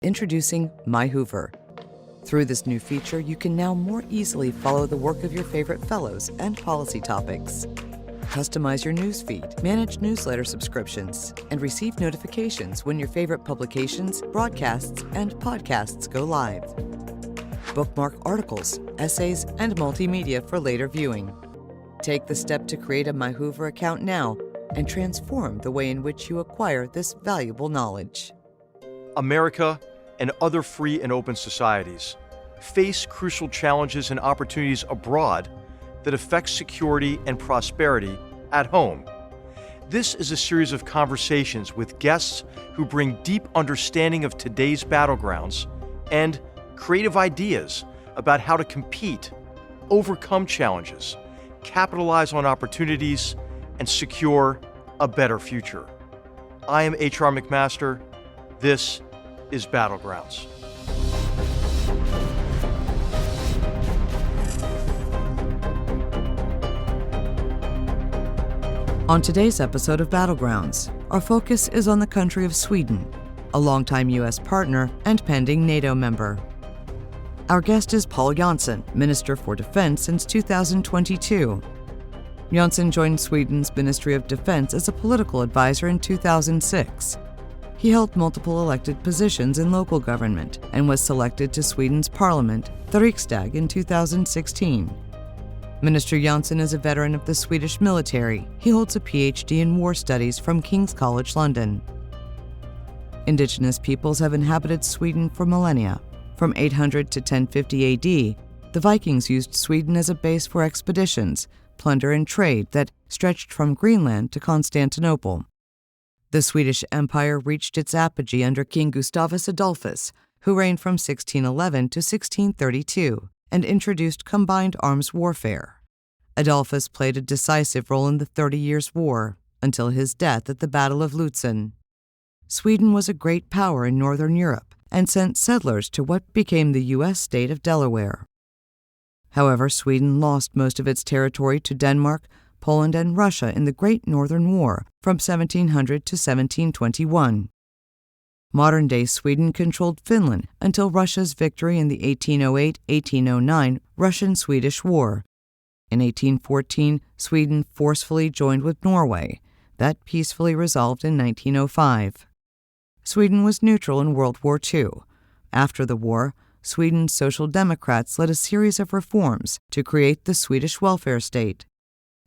Introducing My Hoover. Through this new feature, you can now more easily follow the work of your favorite fellows and policy topics. Customize your newsfeed, manage newsletter subscriptions, and receive notifications when your favorite publications, broadcasts, and podcasts go live. Bookmark articles, essays, and multimedia for later viewing. Take the step to create a My Hoover account now and transform the way in which you acquire this valuable knowledge. America and other free and open societies face crucial challenges and opportunities abroad that affect security and prosperity at home. This is a series of conversations with guests who bring deep understanding of today's battlegrounds and creative ideas about how to compete, overcome challenges, capitalize on opportunities, and secure a better future. I am H.R. McMaster. This is Battlegrounds. On today's episode of Battlegrounds, our focus is on the country of Sweden, a longtime U.S. partner and pending NATO member. Our guest is Pål Jonson, Minister for Defense since 2022. Jonson joined Sweden's Ministry of Defense as a political advisor in 2006. He held multiple elected positions in local government and was selected to Sweden's parliament, the Riksdag, in 2016. Minister Jonson is a veteran of the Swedish military. He holds a PhD in war studies from King's College London. Indigenous peoples have inhabited Sweden for millennia. From 800 to 1050 AD, the Vikings used Sweden as a base for expeditions, plunder, and trade that stretched from Greenland to Constantinople. The Swedish Empire reached its apogee under King Gustavus Adolphus, who reigned from 1611 to 1632 and introduced combined arms warfare. Adolphus played a decisive role in the 30 Years' War until his death at the Battle of Lutzen. Sweden was a great power in Northern Europe and sent settlers to what became the U.S. state of Delaware. However, Sweden lost most of its territory to Denmark, Poland, and Russia in the Great Northern War from 1700 to 1721. Modern-day Sweden controlled Finland until Russia's victory in the 1808-1809 Russian-Swedish War. In 1814, Sweden forcefully joined with Norway. That peacefully resolved in 1905. Sweden was neutral in World War II. After the war, Sweden's Social Democrats led a series of reforms to create the Swedish welfare state.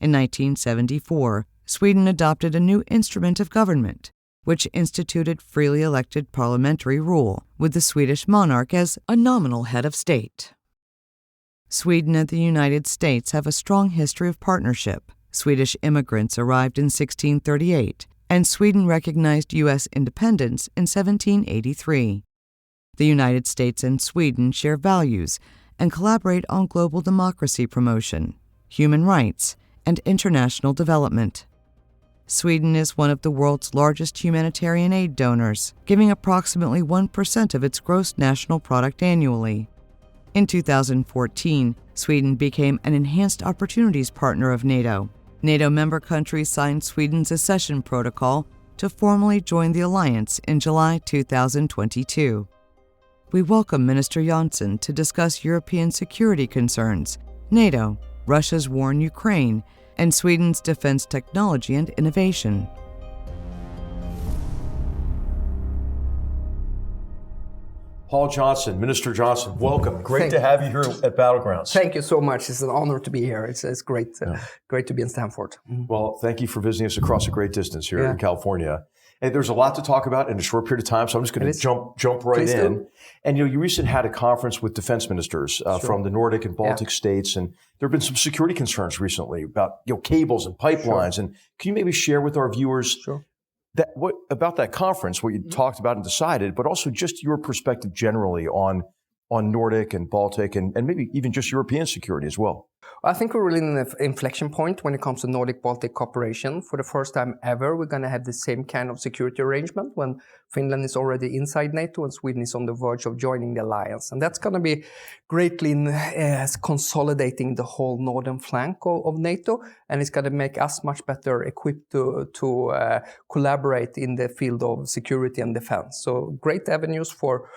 In 1974, Sweden adopted a new instrument of government, which instituted freely elected parliamentary rule, with the Swedish monarch as a nominal head of state. Sweden and the United States have a strong history of partnership. Swedish immigrants arrived in 1638, and Sweden recognized U.S. independence in 1783. The United States and Sweden share values and collaborate on global democracy promotion, human rights, and international development. Sweden is one of the world's largest humanitarian aid donors, giving approximately 1% of its gross national product annually. In 2014, Sweden became an Enhanced Opportunities Partner of NATO. NATO member countries signed Sweden's accession protocol to formally join the alliance in July 2022. We welcome Minister Jonson to discuss European security concerns, NATO, Russia's war in Ukraine, and Sweden's defense technology and innovation. Pål Jonson, Minister Jonson, welcome. Great to have you here at Battlegrounds. Thank you so much. It's an honor to be here. It's great, great to be in Stanford. Well, thank you for visiting us across a great distance here in California. And there's a lot to talk about in a short period of time, so I'm just going to jump right Please in. do. And you recently had a conference with defense ministers from the Nordic and Baltic states, and there have been some security concerns recently about cables and pipelines. And can you maybe share with our viewers about that conference, what you talked about and decided, but also just your perspective generally on Nordic and Baltic and maybe even just European security as well? I think we're really in an inflection point when it comes to Nordic-Baltic cooperation. For the first time ever, we're going to have the same kind of security arrangement when Finland is already inside NATO and Sweden is on the verge of joining the alliance. And that's going to be greatly consolidating the whole northern flank of NATO, and it's going to make us much better equipped to collaborate in the field of security and defense. So great avenues for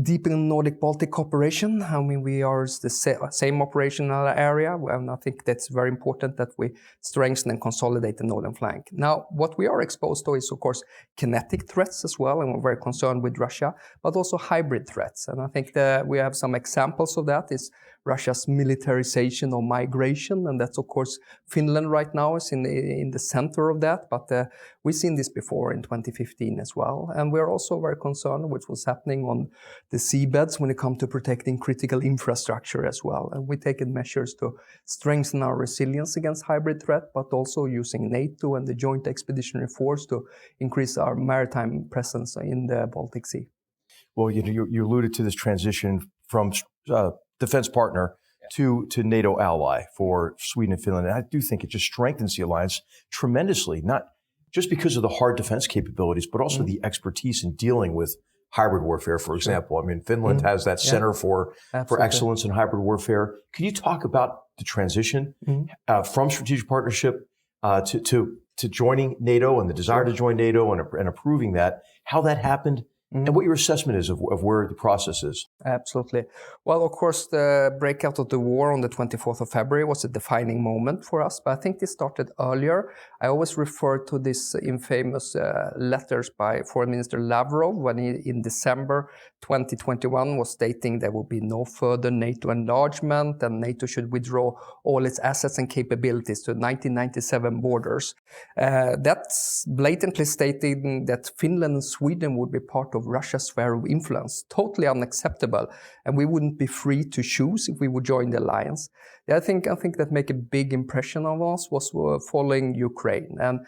deepening Nordic-Baltic cooperation. I mean, we are the same operational area, and I think that's very important that we strengthen and consolidate the northern flank. Now, what we are exposed to is, of course, kinetic threats as well, and we're very concerned with Russia, but also hybrid threats. And I think that we have some examples of that is Russia's militarization or migration, and that's, of course, Finland right now is in the center of that, but we've seen this before in 2015 as well. And we're also very concerned with what's happening on the seabeds when it comes to protecting critical infrastructure as well. And we've taken measures to strengthen our resilience against hybrid threat, but also using NATO and the Joint Expeditionary Force to increase our maritime presence in the Baltic Sea. Well, you alluded to this transition from defense partner to NATO ally for Sweden and Finland. And I do think it just strengthens the alliance tremendously, not just because of the hard defense capabilities, but also the expertise in dealing with hybrid warfare, for example. I mean, Finland has that center for excellence in hybrid warfare. Can you talk about the transition from strategic partnership to joining NATO and the desire to join NATO and approving that, how that happened, and what your assessment is of where the process is? Absolutely. Well, of course, the breakout of the war on the 24th of February was a defining moment for us, but I think this started earlier. I always refer to this infamous letters by Foreign Minister Lavrov when he, in December 2021, was stating there will be no further NATO enlargement and NATO should withdraw all its assets and capabilities to 1997 borders. That's blatantly stating that Finland and Sweden would be part of Russia's sphere of influence. Totally unacceptable. And we wouldn't be free to choose if we would join the alliance. I think that made a big impression on us was following Ukraine. And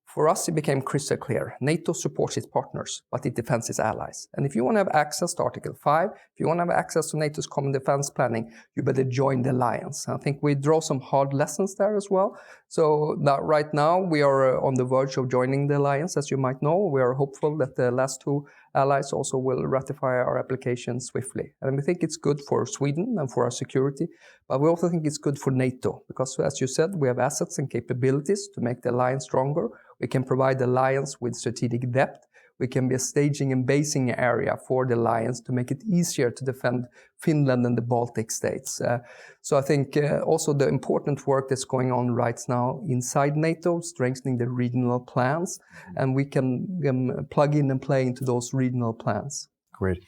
for us, it became crystal clear. NATO supports its partners, but it defends its allies. And if you want to have access to Article 5, if you want to have access to NATO's common defense planning, you better join the alliance. I think we draw some hard lessons there as well. So right now, we are on the verge of joining the alliance. As you might know, we are hopeful that the last two allies also will ratify our application swiftly. And we think it's good for Sweden and for our security, but we also think it's good for NATO, because as you said, we have assets and capabilities to make the alliance stronger. We can provide the alliance with strategic depth. We can be a staging and basing area for the alliance to make it easier to defend Finland and the Baltic states. So I think also the important work that's going on right now inside NATO, strengthening the regional plans, and we can plug in and play into those regional plans. Great.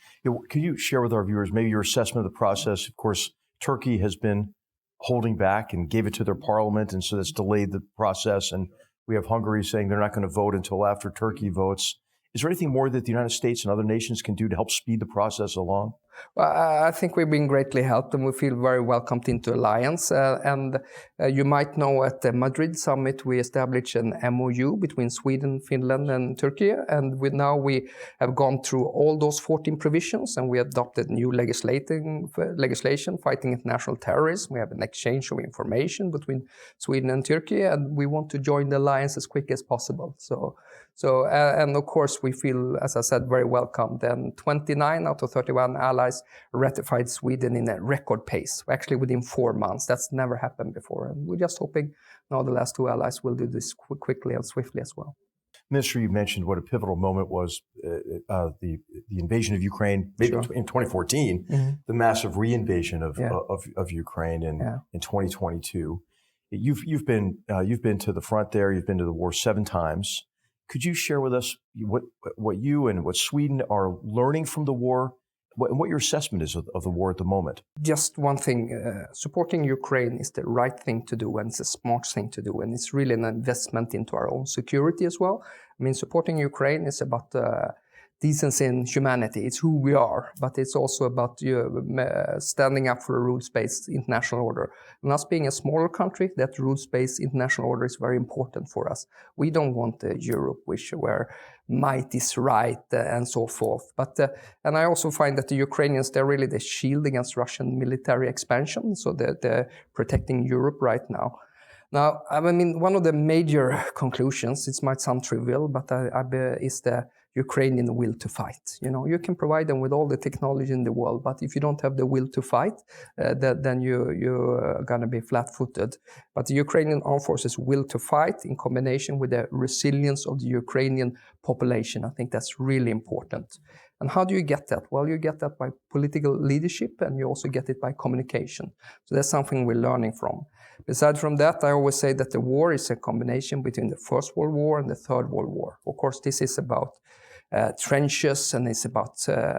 Can you share with our viewers maybe your assessment of the process? Of course, Turkey has been holding back and gave it to their parliament, and so that's delayed the process. And we have Hungary saying they're not going to vote until after Turkey votes. Is there anything more that the United States and other nations can do to help speed the process along? Well, I think we've been greatly helped and we feel very welcomed into alliance. You might know at the Madrid summit, we established an MOU between Sweden, Finland and Turkey. And now we have gone through all those 14 provisions and we adopted new legislation fighting international terrorism. We have an exchange of information between Sweden and Turkey, and we want to join the alliance as quick as possible. And of course, we feel, as I said, very welcomed. And 29 out of 31 allies ratified Sweden in a record pace, actually within 4 months. That's never happened before. And we're just hoping now the last two allies will do this quickly and swiftly as well. Minister, you mentioned what a pivotal moment was, the invasion of Ukraine, maybe in 2014, the massive re-invasion of Ukraine in 2022. You've been to the front there. You've been to the war 7 times. Could you share with us what you and what Sweden are learning from the war, and what your assessment is of the war at the moment? Just one thing, supporting Ukraine is the right thing to do, and it's a smart thing to do, and it's really an investment into our own security as well. I mean, supporting Ukraine is about decency and humanity. It's who we are, but it's also about standing up for a rules-based international order. And us being a smaller country, that rules-based international order is very important for us. We don't want a Europe where might is right and so forth. But and I also find that the Ukrainians, they're really the shield against Russian military expansion, so they're protecting Europe right now. Now, I mean, one of the major conclusions, it might sound trivial, but is the Ukrainian will to fight. You know, you can provide them with all the technology in the world, but if you don't have the will to fight, then you're going to be flat-footed. But the Ukrainian armed forces will to fight in combination with the resilience of the Ukrainian population. I think that's really important. And how do you get that? Well, you get that by political leadership, and you also get it by communication. So that's something we're learning from. Aside from that, I always say that the war is a combination between the First World War and the Third World War. Of course, this is about trenches, and it's about,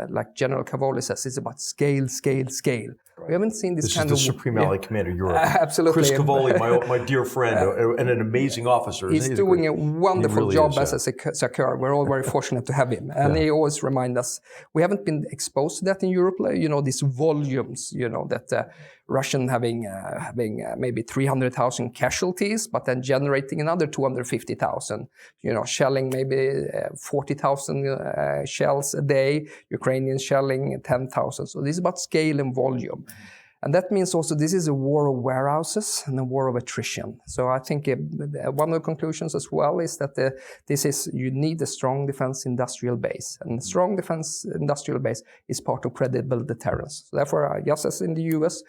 like General Cavoli says, it's about scale, scale, scale. We haven't seen this kind of... This is the Supreme Allied Commander Europe. Absolutely. Chris Cavoli, my dear friend, and an amazing officer. He's doing a wonderful job as a secure. We're all very fortunate to have him. And he always reminds us, we haven't been exposed to that in Europe, you know, these volumes, you know, that Russian having maybe 300,000 casualties, but then generating another 250,000, you know, shelling maybe 40,000 shells a day, Ukrainians shelling 10,000. So this is about scale and volume. And that means also this is a war of warehouses and a war of attrition. So I think one of the conclusions as well is that you need a strong defense industrial base. And a strong defense industrial base is part of credible deterrence. So therefore, just as in the US,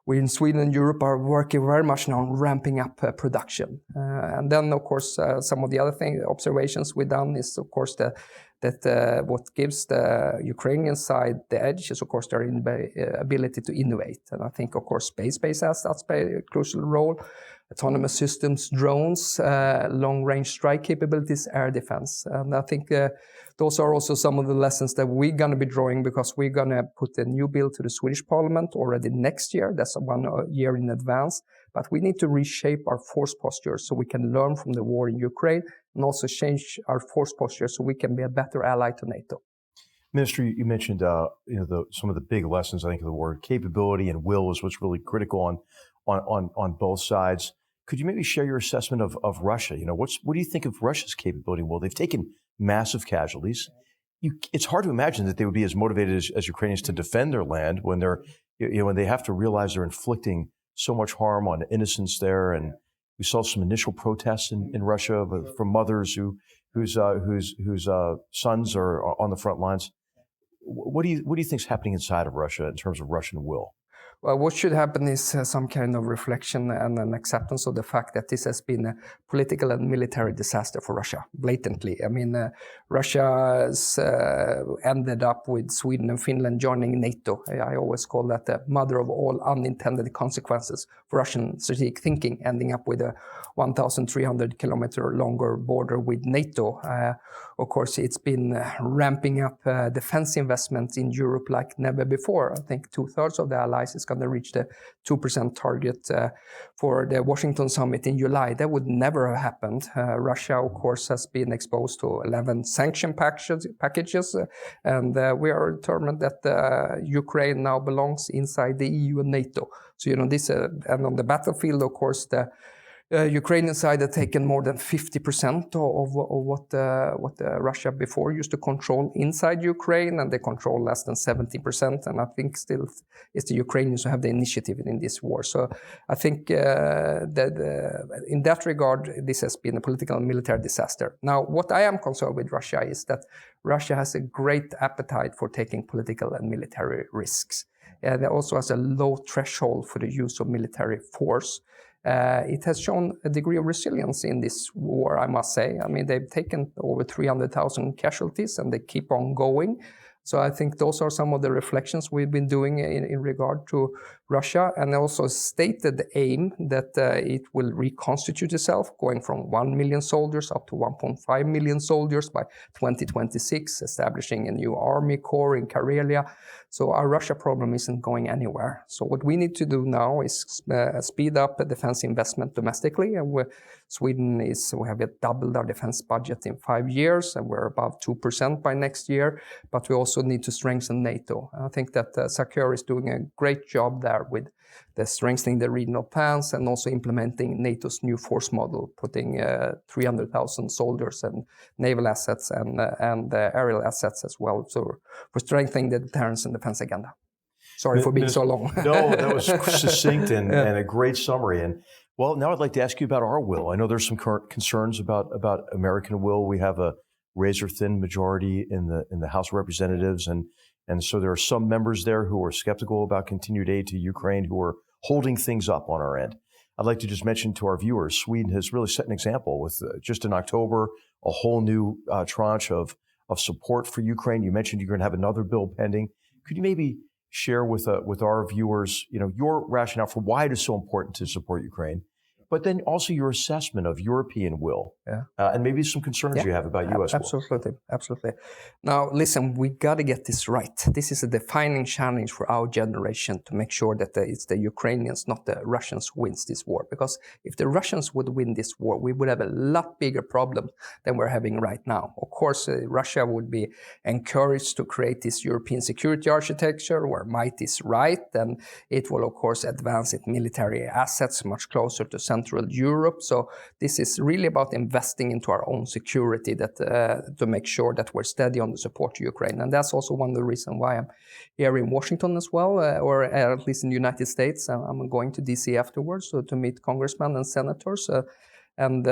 we in Sweden and Europe are working very much now on ramping up production. And then, of course, some of the other observations we've done is, of course, that what gives the Ukrainian side the edge is, of course, their ability to innovate. And I think, of course, space has that crucial role. Autonomous systems, drones, long-range strike capabilities, air defense. And I think those are also some of the lessons that we're going to be drawing, because we're going to put a new bill to the Swedish parliament already next year. That's 1 year in advance. But we need to reshape our force posture so we can learn from the war in Ukraine, and also change our force posture so we can be a better ally to NATO. Minister, you mentioned some of the big lessons, I think, of the war. Capability and will is what's really critical on both sides. Could you maybe share your assessment of Russia? You know, what do you think of Russia's capability? Well, they've taken massive casualties. It's hard to imagine that they would be as motivated as Ukrainians to defend their land when when they have to realize they're inflicting so much harm on innocents there. And we saw some initial protests in Russia from mothers whose sons are on the front lines. What do you think is happening inside of Russia in terms of Russian will? Well, what should happen is some kind of reflection and an acceptance of the fact that this has been a political and military disaster for Russia, blatantly. I mean, Russia's ended up with Sweden and Finland joining NATO. I always call that the mother of all unintended consequences for Russian strategic thinking, ending up with a 1,300 kilometer longer border with NATO. Of course, it's been ramping up defense investments in Europe like never before. I think 2/3 of the allies is going to reach the 2% target for the Washington summit in July. That would never have happened. Russia, of course, has been exposed to 11 sanction packages, and we are determined that Ukraine now belongs inside the EU and NATO. So, you know, this, and on the battlefield, of course, the Ukrainian side had taken more than 50% of what Russia before used to control inside Ukraine, and they control less than 70%. And I think still it's the Ukrainians who have the initiative in this war. So I think that in that regard, this has been a political and military disaster. Now, what I am concerned with Russia is that Russia has a great appetite for taking political and military risks. It also has a low threshold for the use of military force. It has shown a degree of resilience in this war, I must say. I mean, they've taken over 300,000 casualties, and they keep on going. So I think those are some of the reflections we've been doing in regard Russia, and also stated the aim that it will reconstitute itself, going from 1 million soldiers up to 1.5 million soldiers by 2026, establishing a new army corps in Karelia. So our Russia problem isn't going anywhere. So what we need to do now is speed up defense investment domestically, and we have doubled our defense budget in 5 years, and we're above 2% by next year. But we also need to strengthen NATO. I think that Sakura is doing a great job there with the strengthening the regional plans and also implementing NATO's new force model, putting 300,000 soldiers and naval assets and aerial assets as well. So we're strengthening the deterrence and defense agenda. Sorry for being so long. No, that was succinct and a great summary. And well, now I'd like to ask you about our will. I know there's some current concerns about American will. We have a razor-thin majority in the House of Representatives, and so there are some members there who are skeptical about continued aid to Ukraine, who are holding things up on our end. I'd like to just mention to our viewers, Sweden has really set an example with just in October, a whole new tranche of support for Ukraine. You mentioned you're going to have another bill pending. Could you maybe share with our viewers, your rationale for why it is so important to support Ukraine, but then also your assessment of European will, and maybe some concerns you have about U.S. will. Absolutely. Now, listen, we got to get this right. This is a defining challenge for our generation to make sure that it's the Ukrainians, not the Russians, who wins this war. Because if the Russians would win this war, we would have a lot bigger problem than we're having right now. Of course, Russia would be encouraged to create this European security architecture where might is right, and it will, of course, advance its military assets much closer to Central Europe. So this is really about investing into our own security to make sure that we're steady on the support to Ukraine. And that's also one of the reasons why I'm here in Washington as well, or at least in the United States. I'm going to DC afterwards to meet congressmen and senators and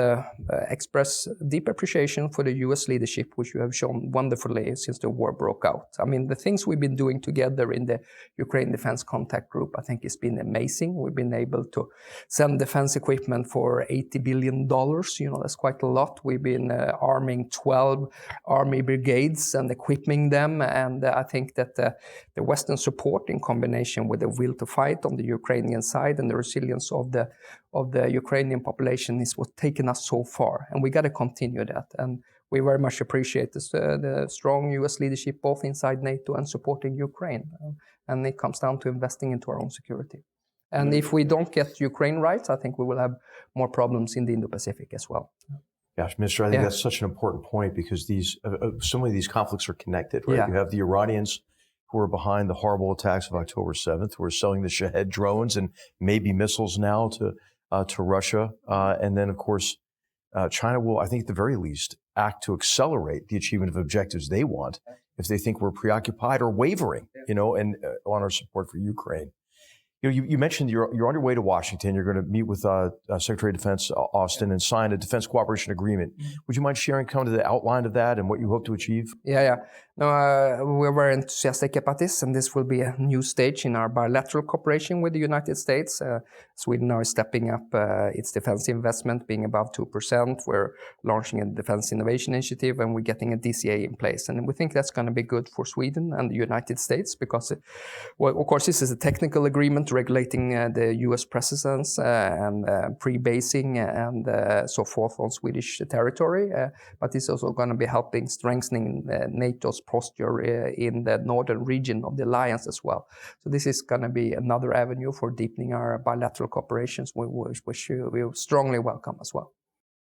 express deep appreciation for the U.S. leadership, which you have shown wonderfully since the war broke out. I mean, the things we've been doing together in the Ukraine Defense Contact Group, I think it's been amazing. We've been able to send defense equipment for $80 billion. That's quite a lot. We've been arming 12 army brigades and equipping them. And I think that the Western support in combination with the will to fight on the Ukrainian side and the resilience of the Ukrainian population is what's taken us so far. And we got to continue that. And we very much appreciate the strong U.S. leadership, both inside NATO and supporting Ukraine. And it comes down to investing into our own security. And if we don't get Ukraine right, I think we will have more problems in the Indo-Pacific as well. Gosh, Minister, I think that's such an important point because so many of these conflicts are connected, right? You have the Iranians who are behind the horrible attacks of October 7th, who are selling the Shahed drones and maybe missiles now to Russia. And then, of course, China will, I think at the very least, act to accelerate the achievement of objectives they want if they think we're preoccupied or wavering, and on our support for Ukraine. You mentioned you're on your way to Washington. You're going to meet with Secretary of Defense Austin and sign a defense cooperation agreement. Would you mind sharing kind of the outline of that and what you hope to achieve? No, we're very enthusiastic about this, and this will be a new stage in our bilateral cooperation with the United States. Sweden now is stepping up its defense investment, being above 2%. We're launching a defense innovation initiative, and we're getting a DCA in place. And we think that's going to be good for Sweden and the United States because, of course, this is a technical agreement regulating the U.S. presence and pre-basing and so forth on Swedish territory. But it's also going to be helping strengthening NATO's posture in the northern region of the alliance as well. So this is going to be another avenue for deepening our bilateral cooperations, which we strongly welcome as well.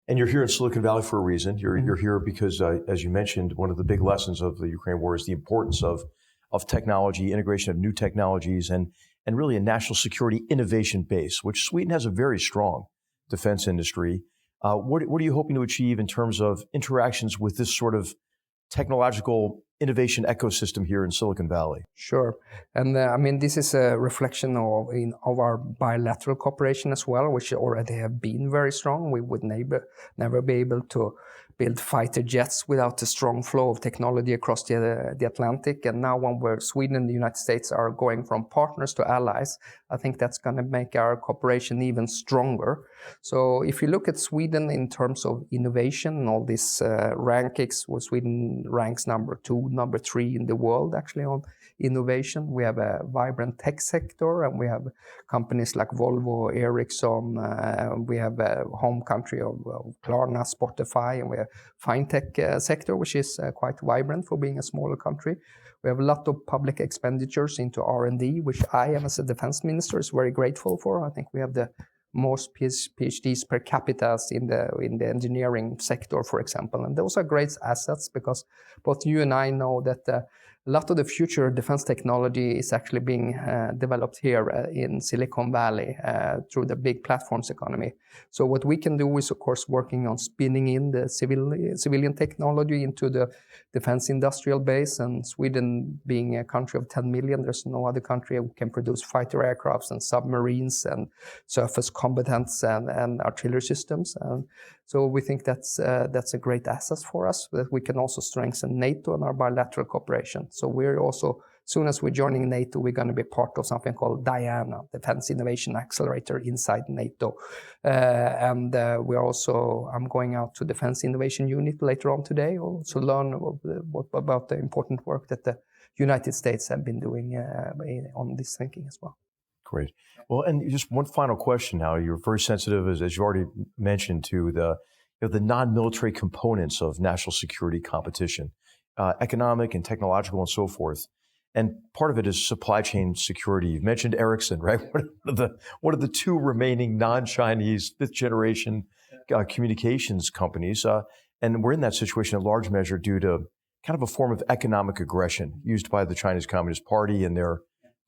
And you're here in Silicon Valley for a reason. You're here because, as you mentioned, one of the big lessons of the Ukraine war is the importance of technology, integration of new technologies, and really a national security innovation base, which Sweden has a very strong defense industry. What are you hoping to achieve in terms of interactions with this sort of technological innovation ecosystem here in Silicon Valley? Sure. And this is a reflection of our bilateral cooperation as well, which already have been very strong. We would never be able to build fighter jets without a strong flow of technology across the Atlantic. And now when Sweden and the United States are going from partners to allies, I think that's going to make our cooperation even stronger. So if you look at Sweden in terms of innovation and all these rankings, where Sweden ranks number 2, number 3 in the world actually on innovation. We have a vibrant tech sector, and we have companies like Volvo, Ericsson. We have a home country of Klarna, Spotify, and we have fintech sector, which is quite vibrant for being a smaller country. We have a lot of public expenditures into R&D, which I am, as a defense minister, is very grateful for. I think we have the most PhDs per capita in the engineering sector, for example. And those are great assets, because both you and I know that a lot of the future defense technology is actually being developed here in Silicon Valley through the big platforms economy. So what we can do is, of course, working on spinning in the civilian technology into the defense industrial base. And Sweden being a country of 10 million, there's no other country who can produce fighter aircrafts and submarines and surface combatants and artillery systems. So we think that's a great asset for us, that we can also strengthen NATO and our bilateral cooperation. So we're also, as soon as we're joining NATO, we're going to be part of something called DIANA, Defense Innovation Accelerator inside NATO. I'm going out to Defense Innovation Unit later on today, also learn about the important work that the United States have been doing on this thinking as well. Great. Well, and just one final question now. You're very sensitive, as you already mentioned, to the non-military components of national security competition, economic and technological and so forth. And part of it is supply chain security. You've mentioned Ericsson, right? One of the two remaining non-Chinese fifth generation communications companies. And we're in that situation in large measure due to kind of a form of economic aggression used by the Chinese Communist Party and their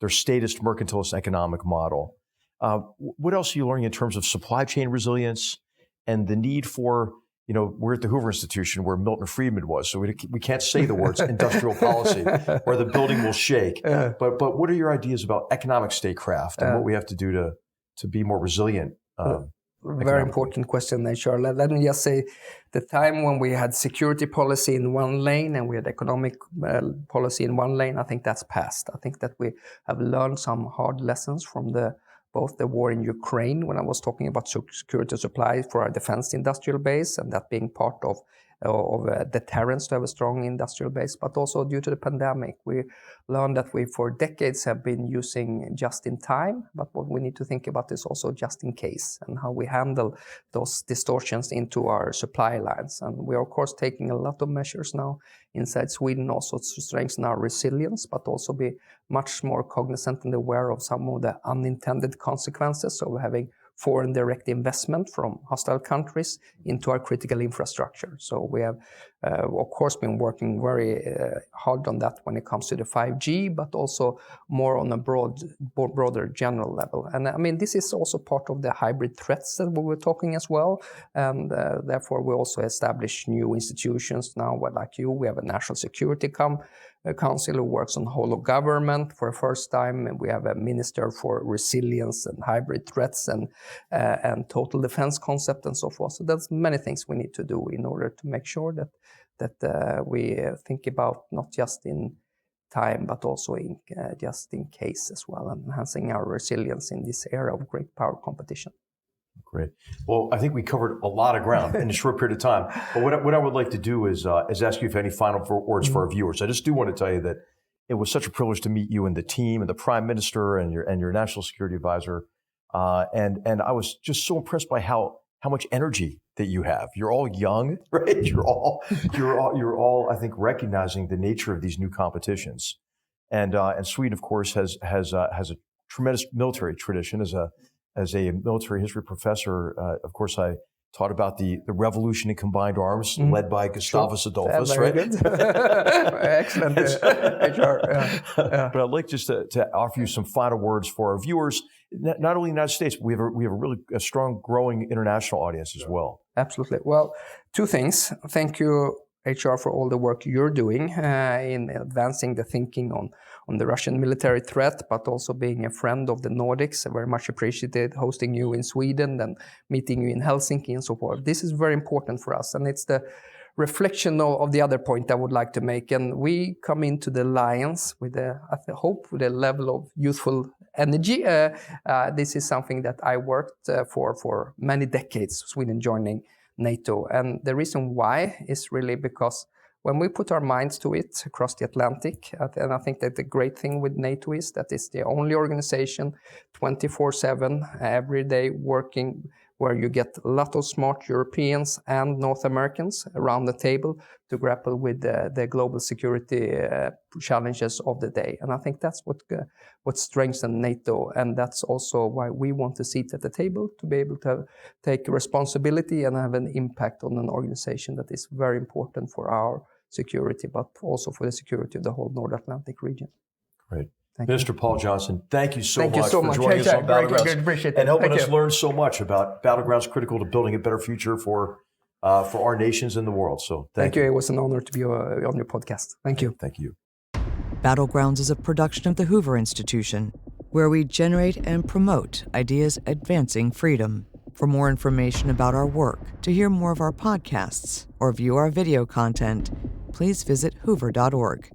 statist mercantilist economic model. What else are you learning in terms of supply chain resilience and the need for, we're at the Hoover Institution where Milton Friedman was, so we can't say the words industrial policy or the building will shake. But what are your ideas about economic statecraft and what we have to do to be more resilient? Very important question, HR. Let me just say, the time when we had security policy in one lane and we had economic policy in one lane, I think that's past. I think that we have learned some hard lessons from both the war in Ukraine, when I was talking about security supply for our defense industrial base, and that being part of deterrence to have a strong industrial base, but also due to the pandemic, we learned that we for decades have been using just in time, but what we need to think about is also just in case, and how we handle those distortions into our supply lines. And we are, of course, taking a lot of measures now inside Sweden also to strengthen our resilience, but also be much more cognizant and aware of some of the unintended consequences of having foreign direct investment from hostile countries into our critical infrastructure. So we have, of course, been working very hard on that when it comes to the 5G, but also more on a broader general level. And I mean, this is also part of the hybrid threats that we were talking as well. And therefore, we also establish new institutions now, like you. We have a National Security Council who works on whole of government for the first time, and we have a Minister for Resilience and Hybrid Threats and Total Defense concept and so forth. So there's many things we need to do in order to make sure that we think about not just in time, but also in just in case as well, and enhancing our resilience in this era of great power competition. Great. Well, I think we covered a lot of ground in a short period of time. But what I would like to do is ask you if any final words for our viewers. I just do want to tell you that it was such a privilege to meet you and the team and the Prime Minister and your National Security Advisor. And I was just so impressed by how much energy that you have. You're all young, right? You're all I think recognizing the nature of these new competitions. And Sweden, of course, has a tremendous military tradition. As a military history professor, of course, I taught about the revolution in combined arms led by Gustavus Adolphus, right? Excellent. But I'd like just to offer you some final words for our viewers, not only in the United States, but we have a really strong, growing international audience as well. Absolutely. Well, two things. Thank you, HR, for all the work you're doing in advancing the thinking on the Russian military threat, but also being a friend of the Nordics. I very much appreciated hosting you in Sweden and meeting you in Helsinki and so forth. This is very important for us, and it's the reflection of the other point I would like to make. And we come into the alliance with I hope with a level of youthful energy. This is something that I worked for many decades, Sweden joining NATO. And the reason why is really because when we put our minds to it across the Atlantic, and I think that the great thing with NATO is that it's the only organization 24/7, every day working, where you get a lot of smart Europeans and North Americans around the table to grapple with the global security challenges of the day. And I think that's what strengthens NATO, and that's also why we want a seat at the table, to be able to take responsibility and have an impact on an organization that is very important for our security, but also for the security of the whole North Atlantic region. Great. Thank Minister Pål Jonson, thank you so much so for much. joining us on Battlegrounds Appreciate it. and helping Thank us you. learn so much about Battlegrounds critical to building a better future for our nations and the world. So thank you. It was an honor to be on your podcast. Thank you. Thank you. Battlegrounds is a production of the Hoover Institution, where we generate and promote ideas advancing freedom. For more information about our work, to hear more of our podcasts, or view our video content, please visit hoover.org.